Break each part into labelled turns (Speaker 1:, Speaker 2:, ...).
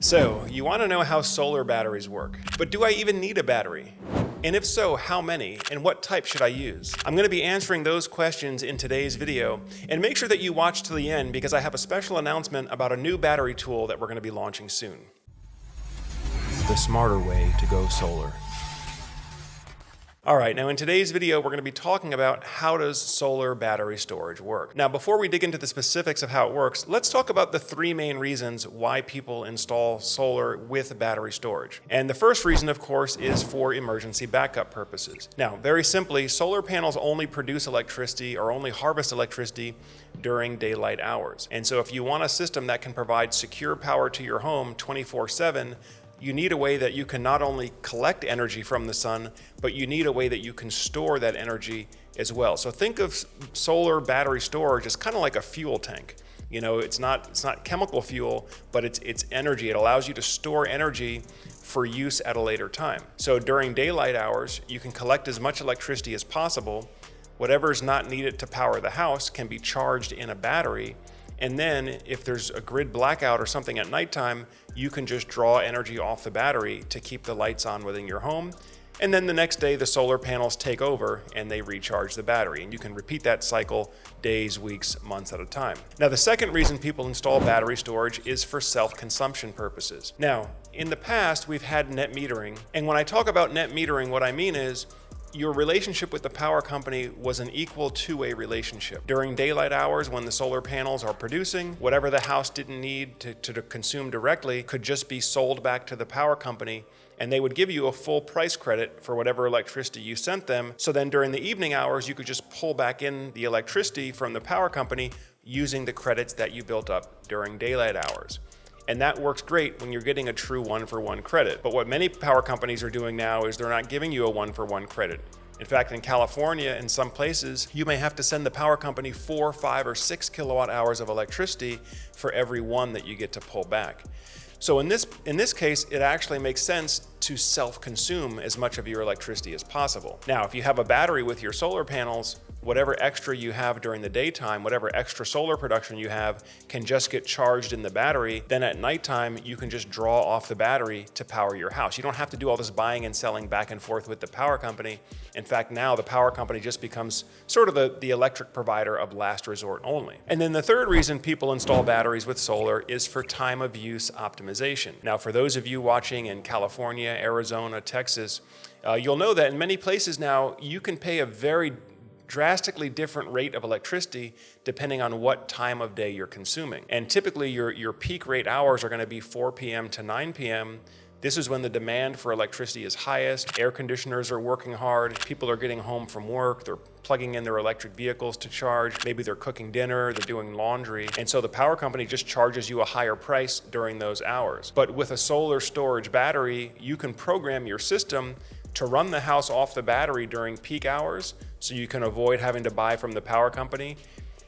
Speaker 1: So, you want to know how solar batteries work. But do I even need a battery? And if so, how many, and what type should I use? I'm going to be answering those questions in today's video, and make sure that you watch to the end because I have a special announcement about a new battery tool that we're going to be launching soon. The smarter way to go solar. Alright, now in today's video we're going to be talking about how does solar battery storage work. Now before we dig into the specifics of how it works, let's talk about the three main reasons why people install solar with battery storage. And the first reason, of course, is for emergency backup purposes. Now, very simply, solar panels only produce electricity or only harvest electricity during daylight hours. And so if you want a system that can provide secure power to your home 24/7, you need a way that you can not only collect energy from the sun, but you need a way that you can store that energy as well. So think of solar battery storage as kind of like a fuel tank. You know, it's not chemical fuel, but it's energy. It allows you to store energy for use at a later time. So during daylight hours, you can collect as much electricity as possible. Whatever is not needed to power the house can be charged in a battery. And then if there's a grid blackout or something at nighttime, you can just draw energy off the battery to keep the lights on within your home. And then the next day, the solar panels take over and they recharge the battery. And you can repeat that cycle days, weeks, months at a time. Now, the second reason people install battery storage is for self-consumption purposes. Now, in the past, we've had net metering. And when I talk about net metering, what I mean is your relationship with the power company was an equal two-way relationship. During daylight hours when the solar panels are producing, whatever the house didn't need to consume directly could just be sold back to the power company, and they would give you a full price credit for whatever electricity you sent them. So then during the evening hours, you could just pull back in the electricity from the power company using the credits that you built up during daylight hours. And that works great when you're getting a true one-for-one credit. But what many power companies are doing now is they're not giving you a one-for-one credit. In fact, in California, in some places, you may have to send the power company 4, 5, or 6 kilowatt hours of electricity for every one that you get to pull back. So in this case, it actually makes sense to self-consume as much of your electricity as possible. Now, if you have a battery with your solar panels, whatever extra you have during the daytime, whatever extra solar production you have can just get charged in the battery. Then at nighttime, you can just draw off the battery to power your house. You don't have to do all this buying and selling back and forth with the power company. In fact, now the power company just becomes sort of the electric provider of last resort only. And then the third reason people install batteries with solar is for time of use optimization. Now, for those of you watching in California, Arizona, Texas, you'll know that in many places now, you can pay a very drastically different rate of electricity depending on what time of day you're consuming. And typically your peak rate hours are going to be 4 p.m. to 9 p.m. This is when the demand for electricity is highest. Air conditioners are working hard. People are getting home from work. They're plugging in their electric vehicles to charge. Maybe they're cooking dinner, they're doing laundry. And so the power company just charges you a higher price during those hours. But with a solar storage battery, you can program your system to run the house off the battery during peak hours so you can avoid having to buy from the power company.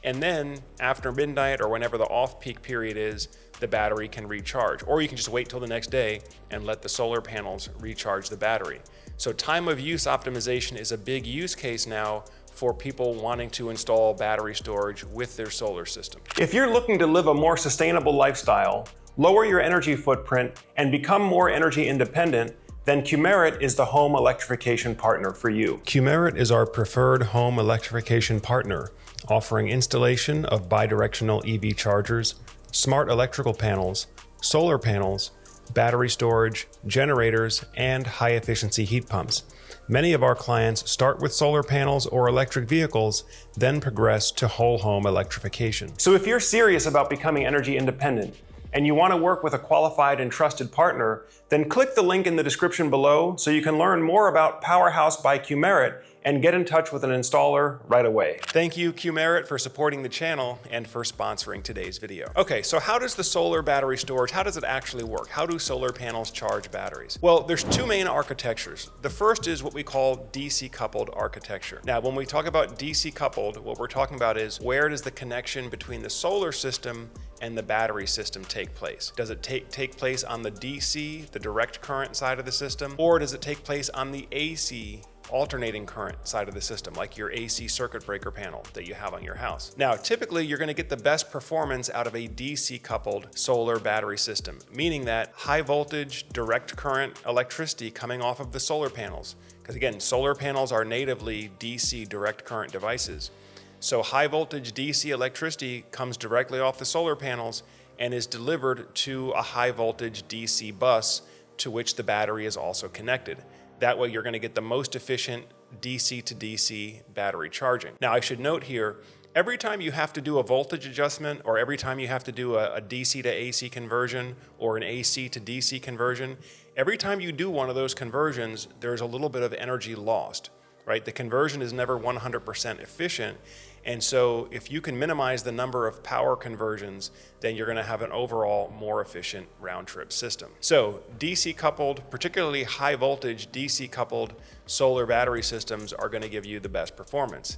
Speaker 1: And then after midnight or whenever the off-peak period is, the battery can recharge. Or you can just wait till the next day and let the solar panels recharge the battery. So time of use optimization is a big use case now for people wanting to install battery storage with their solar system. If you're looking to live a more sustainable lifestyle, lower your energy footprint, and become more energy independent, then Qmerit is the home electrification partner for you. Qmerit is our preferred home electrification partner, offering installation of bidirectional EV chargers, smart electrical panels, solar panels, battery storage, generators, and high-efficiency heat pumps. Many of our clients start with solar panels or electric vehicles, then progress to whole home electrification. So if you're serious about becoming energy independent, and you want to work with a qualified and trusted partner, then click the link in the description below so you can learn more about Powerhouse by Qmerit and get in touch with an installer right away. Thank you, Qmerit, for supporting the channel and for sponsoring today's video. Okay, so how does the solar battery storage, how does it actually work? How do solar panels charge batteries? Well, there's two main architectures. The first is what we call DC coupled architecture. Now, when we talk about DC coupled, what we're talking about is where does the connection between the solar system and the battery system take place? Does it take place on the DC, the direct current side of the system, or does it take place on the AC alternating current side of the system, like your AC circuit breaker panel that you have on your house. Now, typically you're going to get the best performance out of a DC coupled solar battery system, meaning that high voltage, direct current electricity coming off of the solar panels. Because again, solar panels are natively DC direct current devices. So high voltage DC electricity comes directly off the solar panels and is delivered to a high voltage DC bus to which the battery is also connected. That way you're going to get the most efficient DC to DC battery charging. Now I should note here, every time you have to do a voltage adjustment, or every time you have to do a DC to AC conversion or an AC to DC conversion, every time you do one of those conversions, there's a little bit of energy lost, right? The conversion is never 100% efficient. And so if you can minimize the number of power conversions, then you're going to have an overall more efficient round trip system. So DC coupled, particularly high voltage DC coupled solar battery systems are going to give you the best performance.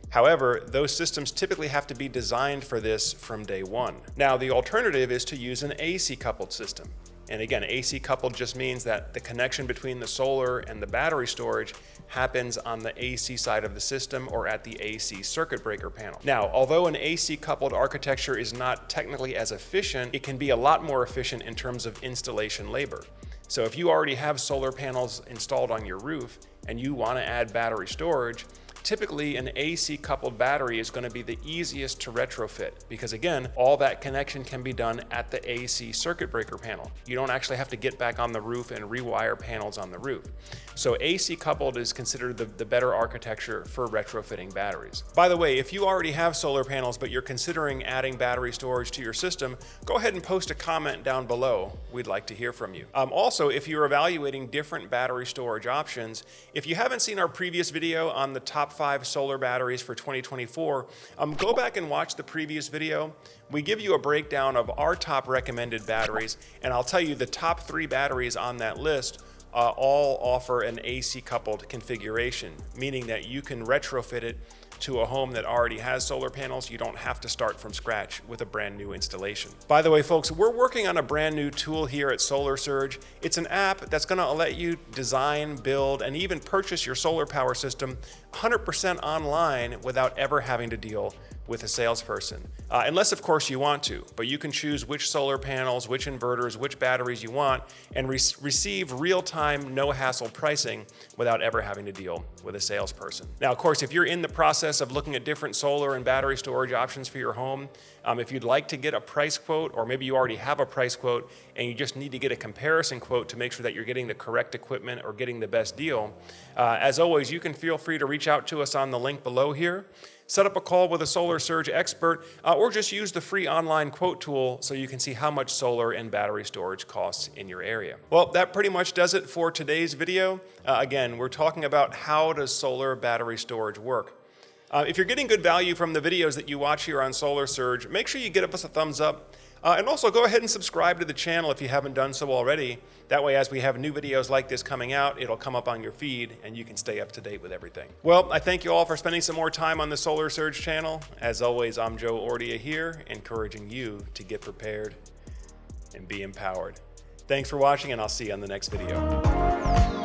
Speaker 1: However, those systems typically have to be designed for this from day one. Now, the alternative is to use an AC coupled system. And again, AC coupled just means that the connection between the solar and the battery storage happens on the AC side of the system or at the AC circuit breaker panel. Now, although an AC coupled architecture is not technically as efficient, it can be a lot more efficient in terms of installation labor. So if you already have solar panels installed on your roof and you want to add battery storage, typically an AC coupled battery is going to be the easiest to retrofit because again, all that connection can be done at the AC circuit breaker panel. You don't actually have to get back on the roof and rewire panels on the roof. So AC coupled is considered the better architecture for retrofitting batteries. By the way, if you already have solar panels but you're considering adding battery storage to your system, go ahead and post a comment down below. We'd like to hear from you. Also, if you're evaluating different battery storage options, if you haven't seen our previous video on the top 5 solar batteries for 2024, go back and watch the previous video. We give you a breakdown of our top recommended batteries, and I'll tell you the top 3 batteries on that list all offer an AC coupled configuration, meaning that you can retrofit it to a home that already has solar panels. You don't have to start from scratch with a brand new installation. By the way, folks, we're working on a brand new tool here at Solar Surge. It's an app that's going to let you design, build, and even purchase your solar power system 100% online without ever having to deal with a salesperson. Unless, of course, you want to, but you can choose which solar panels, which inverters, which batteries you want, and receive real-time, no-hassle pricing without ever having to deal with a salesperson. Now, of course, if you're in the process of looking at different solar and battery storage options for your home, if you'd like to get a price quote, or maybe you already have a price quote and you just need to get a comparison quote to make sure that you're getting the correct equipment or getting the best deal, as always, you can feel free to reach out to us on the link below here. Set up a call with a Solar Surge expert, or just use the free online quote tool so you can see how much solar and battery storage costs in your area. Well, that pretty much does it for today's video. Again, we're talking about how does solar battery storage work. If you're getting good value from the videos that you watch here on Solar Surge, make sure you give us a thumbs up. And also go ahead and subscribe to the channel if you haven't done so already. That way, as we have new videos like this coming out, it'll come up on your feed and you can stay up to date with everything. Well, I thank you all for spending some more time on the Solar Surge channel. As always, I'm Joe Ordia here, encouraging you to get prepared and be empowered. Thanks for watching, and I'll see you on the next video.